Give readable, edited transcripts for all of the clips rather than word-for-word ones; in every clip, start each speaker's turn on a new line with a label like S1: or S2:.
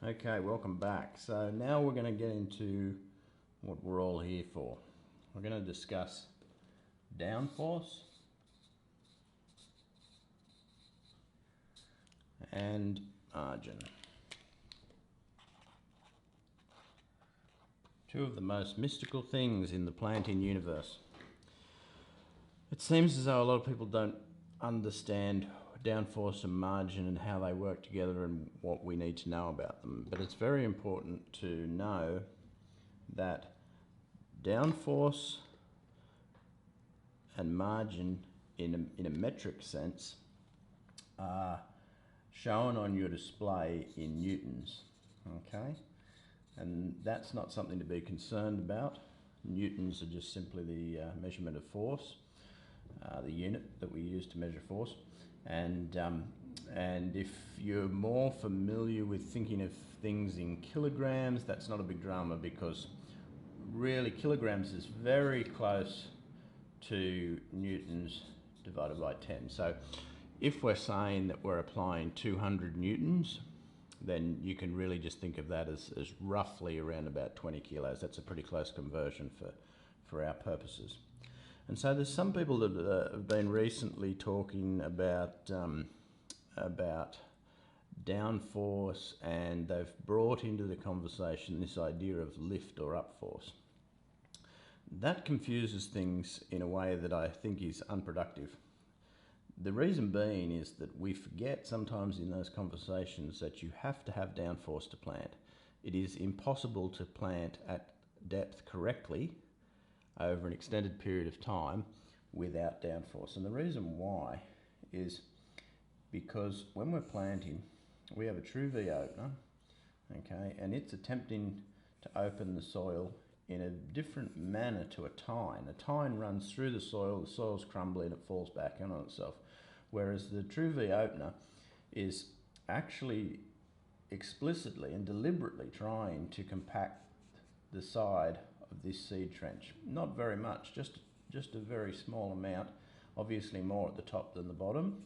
S1: Okay, welcome back. So now we're going to get into what we're all here for. We're going to discuss downforce and margin. Two of the most mystical things in the planting universe. It seems as though a lot of people don't understand downforce and margin and how they work together and what we need to know about them. But it's very important to know that downforce and margin in a metric sense are shown on your display in newtons, okay? And that's not something to be concerned about. Newtons are just simply the measurement of force, the unit that we use to measure force. And if you're more familiar with thinking of things in kilograms, that's not a big drama, because really kilograms is very close to newtons divided by 10. So if we're saying that we're applying 200 newtons, then you can really just think of that as roughly around about 20 kilos. That's a pretty close conversion for our purposes. And so there's some people that have been recently talking about downforce, and they've brought into the conversation this idea of lift or up force. That confuses things in a way that I think is unproductive. The reason being is that we forget sometimes in those conversations that you have to have downforce to plant. It is impossible to plant at depth correctly over an extended period of time without downforce. And the reason why is because when we're planting, we have a true V opener, okay, and it's attempting to open the soil in a different manner to a tine. A tine runs through the soil's crumbly and it falls back in on itself. Whereas the true V opener is actually explicitly and deliberately trying to compact the side of this seed trench. Not very much, just a very small amount, obviously more at the top than the bottom.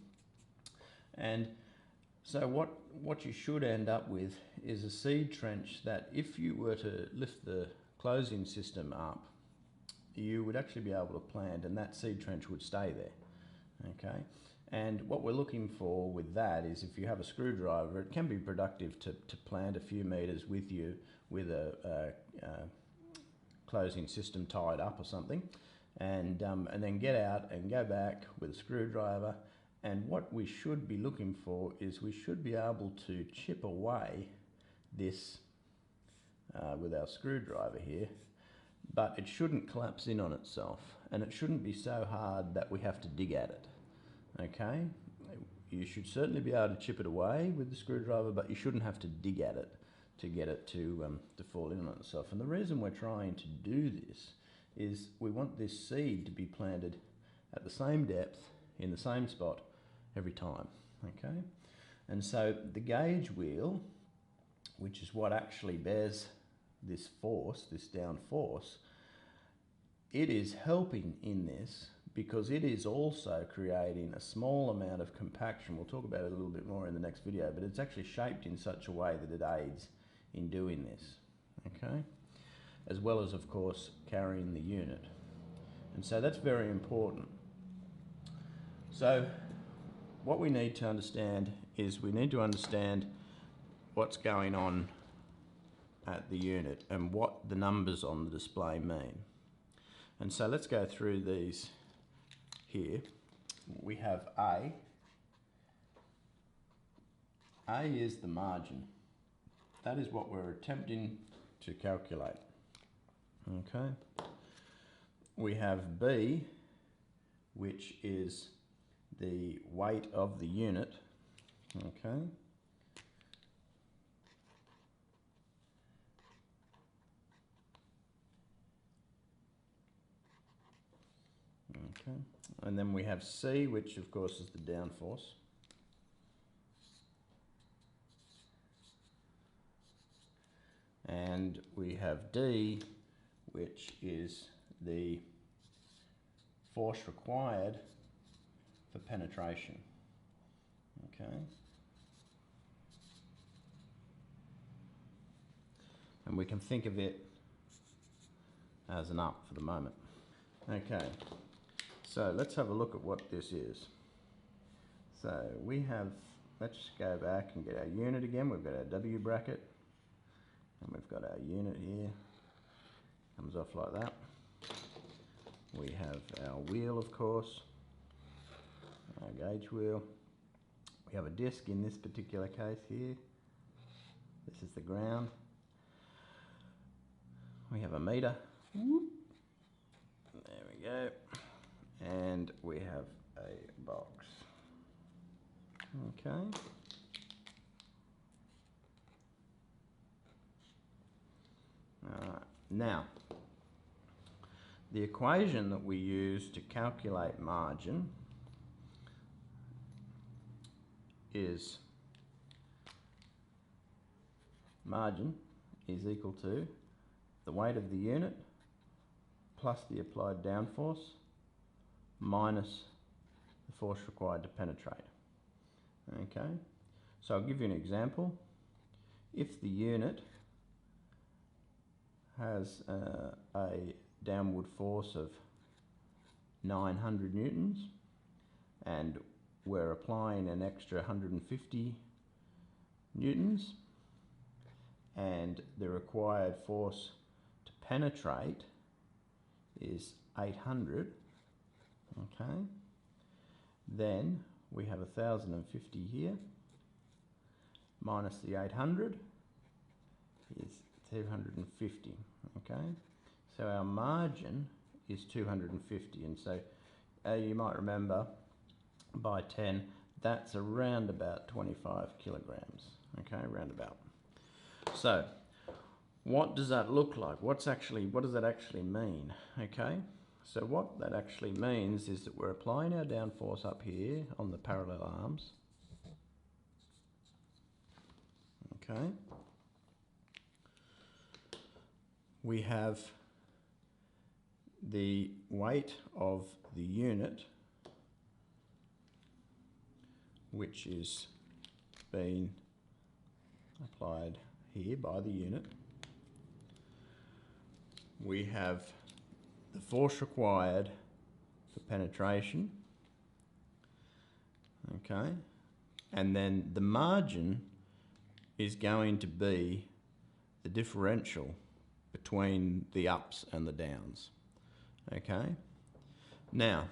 S1: And so what you should end up with is a seed trench that, if you were to lift the closing system up, you would actually be able to plant, and that seed trench would stay there, okay? And what we're looking for with that is, if you have a screwdriver, it can be productive to plant a few meters with a closing system tied up or something, and then get out and go back with a screwdriver. And what we should be looking for is we should be able to chip away this with our screwdriver here, but it shouldn't collapse in on itself, and it shouldn't be so hard that we have to dig at it, okay? You should certainly be able to chip it away with the screwdriver, but you shouldn't have to dig at it to get it to fall in on itself. And the reason we're trying to do this is we want this seed to be planted at the same depth in the same spot every time, okay? And so the gauge wheel, which is what actually bears this force, this down force, it is helping in this because it is also creating a small amount of compaction. We'll talk about it a little bit more in the next video, but it's actually shaped in such a way that it aids in doing this, okay? As well as, of course, carrying the unit. And so that's very important. So what we need to understand is we need to understand what's going on at the unit and what the numbers on the display mean. And so let's go through these here. We have A. A is the margin. That is what we're attempting to calculate, okay? We have B, which is the weight of the unit, okay? Okay, and then we have C, which of course is the downforce. And we have D, which is the force required for penetration, okay? and we can think of it as an up for the moment. Okay, so let's have a look at what this is. So we have, let's go back and get our unit again. We've got our W bracket, and we've got our unit here. Comes off like that. We have our wheel, of course, our gauge wheel. We have a disc in this particular case here. This is the ground. We have a meter. There we go. And we have a box. Okay. Now, the equation that we use to calculate margin is margin is equal to the weight of the unit plus the applied downforce minus the force required to penetrate. Okay, so I'll give you an example. If the unit has a downward force of 900 newtons and we're applying an extra 150 newtons, and the required force to penetrate is 800, okay, then we have 1050 here minus the 800 is 250, okay, so our margin is 250, and so you might remember by 10 that's around about 25 kilograms, okay, round about. So what does that look like? What does that actually mean? Okay, so what that actually means is that we're applying our downforce up here on the parallel arms. Okay, we have the weight of the unit, which is being applied here by the unit. We have the force required for penetration, okay, and then the margin is going to be the differential between the ups and the downs, okay. Now,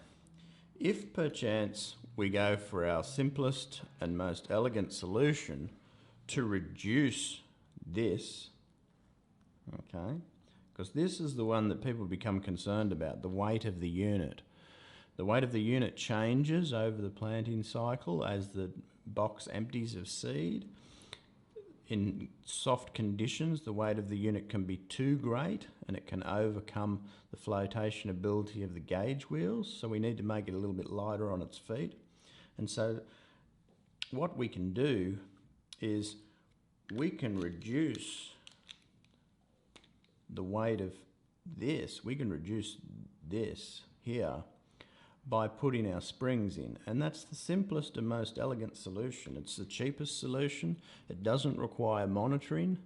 S1: if perchance we go for our simplest and most elegant solution to reduce this, okay, because this is the one that people become concerned about, the weight of the unit. The weight of the unit changes over the planting cycle as the box empties of seed. In soft conditions, the weight of the unit can be too great and it can overcome the flotation ability of the gauge wheels, so we need to make it a little bit lighter on its feet. And so what we can do is we can reduce the weight of this, we can reduce this here by putting our springs in, and that's the simplest and most elegant solution. It's the cheapest solution. It doesn't require monitoring.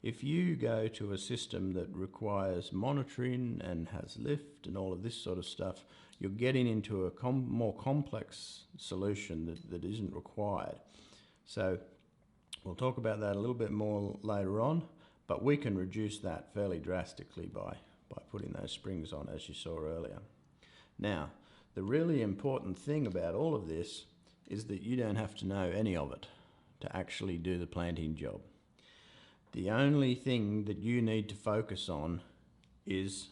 S1: If you go to a system that requires monitoring and has lift and all of this sort of stuff, you're getting into a more complex solution that isn't required. So we'll talk about that a little bit more later on, but we can reduce that fairly drastically by putting those springs on, as you saw earlier. Now, the really important thing about all of this is that you don't have to know any of it to actually do the planting job. The only thing that you need to focus on is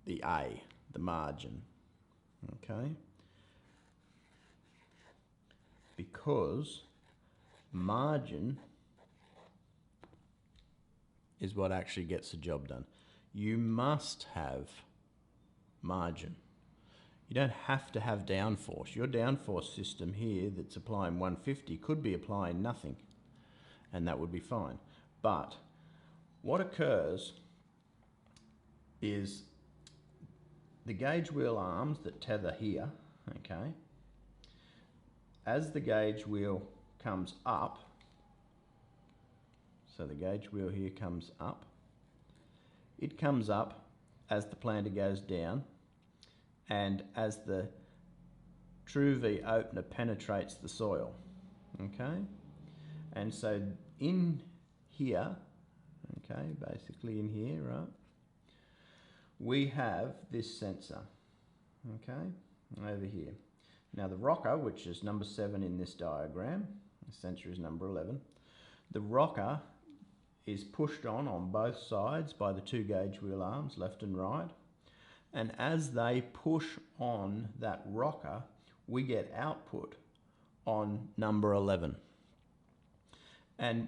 S1: the A, the margin, okay? Because margin is what actually gets the job done. You must have margin. You don't have to have downforce. Your downforce system here that's applying 150 could be applying nothing, and that would be fine. But what occurs is the gauge wheel arms that tether here, okay, as the gauge wheel comes up, so the gauge wheel here comes up, it comes up as the planter goes down and as the True V opener penetrates the soil. Okay? And so in here, okay, basically in here, right, we have this sensor, okay, over here. Now the rocker, which is number 7 in this diagram, the sensor is number 11, the rocker is pushed on both sides by the 2 gauge wheel arms, left and right, and as they push on that rocker, we get output on number 11. And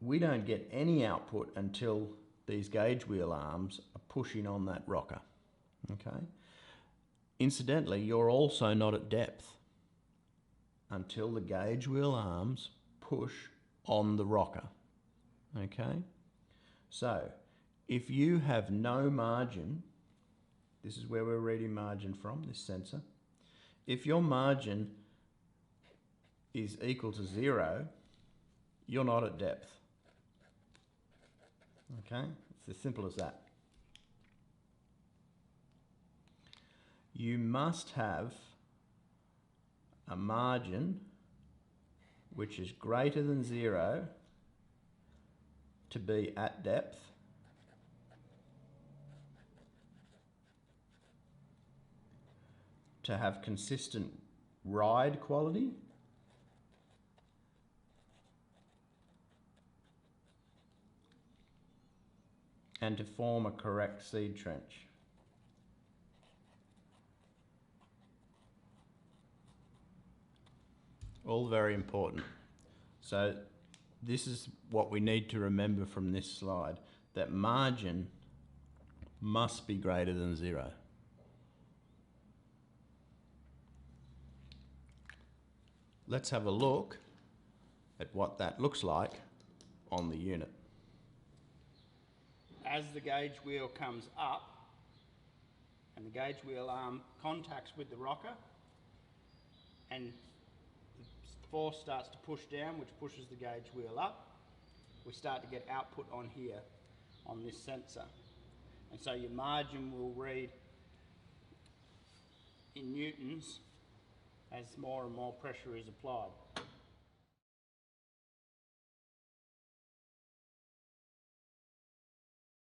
S1: we don't get any output until these gauge wheel arms are pushing on that rocker, okay? Incidentally, you're also not at depth until the gauge wheel arms push on the rocker, okay? So, if you have no margin, this is where we're reading margin from, this sensor. If your margin is equal to 0, you're not at depth, okay? It's as simple as that. You must have a margin which is greater than 0 to be at depth, to have consistent ride quality, and to form a correct seed trench. All very important. So this is what we need to remember from this slide, that margin must be greater than 0. Let's have a look at what that looks like on the unit. As the gauge wheel comes up and the gauge wheel arm contacts with the rocker and the force starts to push down, which pushes the gauge wheel up, we start to get output on here on this sensor. And so your margin will read in newtons as more and more pressure is applied.